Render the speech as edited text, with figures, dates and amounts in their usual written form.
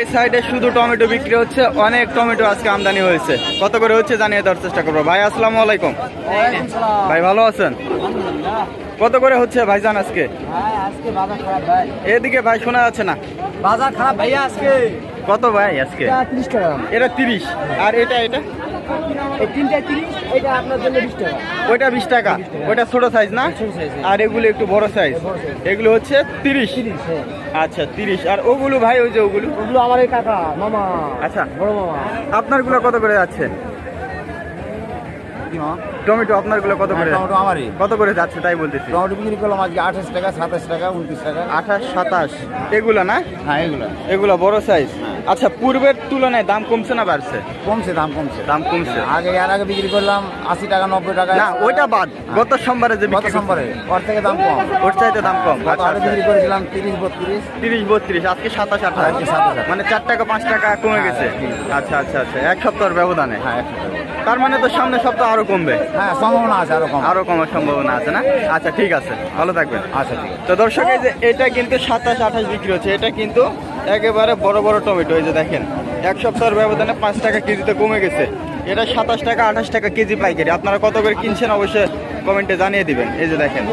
এই সাইডে শুধু টমেটো বিক্রি হচ্ছে, অনেক টমেটো আজকে আমদানি হয়েছে। কত করে হচ্ছে জানিয়ে দেওয়ার চেষ্টা করবো। ভাই আসসালামু আলাইকুম। ভাই ভালো আছেন? কত করে হচ্ছে ভাইজান আজকে? আজকে বাজার খারাপ ভাই। এদিকে ভাই শোনা যাচ্ছে না। বাজার খারাপ ভাইয়া আজকে। কত ভাই আজকে? 30 টাকা। এটা 30 আর এটা এই তিনটা 30, এটা আপনার জন্য 20 টাকা। ওইটা 20 টাকা। ওইটা ছোট সাইজ না? ছোট size, হ্যাঁ। আর এগুলো একটু বড় সাইজ। এগুলো হচ্ছে 30। 30, হ্যাঁ। আচ্ছা 30। আর ওগুলো ভাই ওই যে ওগুলো? ওগুলো আমার এই কাকা মামা। আচ্ছা বড় মামা। আপনারগুলো কত করে যাচ্ছে? কি মামা? টমেটো আপনারগুলো কত করে? টমেটো আমারই। কত করে যাচ্ছে তাই বলতেছি। টমেটো বিক্রি করলাম আজকে 28 টাকা, 27 টাকা, 29 টাকা। 28, 27 এগুলো না? হ্যাঁ এগুলো এগুলো বড় সাইজ। আচ্ছা পূর্বের তুলনায় দাম কমছে না বাড়ছে? কমছে, দাম কমছে। দাম কমছে। এর আগে বিক্রি করলাম 80 টাকা, 90 টাকা। না ওইটা বাদ, গত সোমবারে যে গত বিক্রি করছেন, সোমবারে ওর থেকে দাম কম। ওর চাইতে দাম কম। গত আচ্ছা হাটে বিক্রি করেছিলাম 30, 32। 30, 32, আজকে 27, 28। আজকে 27। মানে 4 টাকা 5 টাকা কমে গেছে। আচ্ছা আচ্ছা আচ্ছা, এক সপ্তাহের ব্যবধানে। হ্যাঁ 100 টাকা। তার মানে তো সামনে সপ্তাহ আরো কমবে। হ্যাঁ সম্ভাবনা আছে আরো কম। আরো কমার সম্ভাবনা আছে না? আচ্ছা ঠিক আছে, ভালো থাকবেন। আচ্ছা ঠিক আছে। তো দর্শক এই যে এটা কিন্তু 27, 28 বিক্রি হচ্ছে। এটা কিন্তু একেবারে বড় বড় টমেটো। এই যে দেখেন, এক সপ্তাহের ব্যবধানে 5 টাকা কেজিতে কমে গেছে। এটা 27 টাকা, 28 টাকা কেজি পাইকারি। আপনারা কত করে কিনছেন অবশ্যই কমেন্টে জানিয়ে দিবেন। এই যে দেখেন।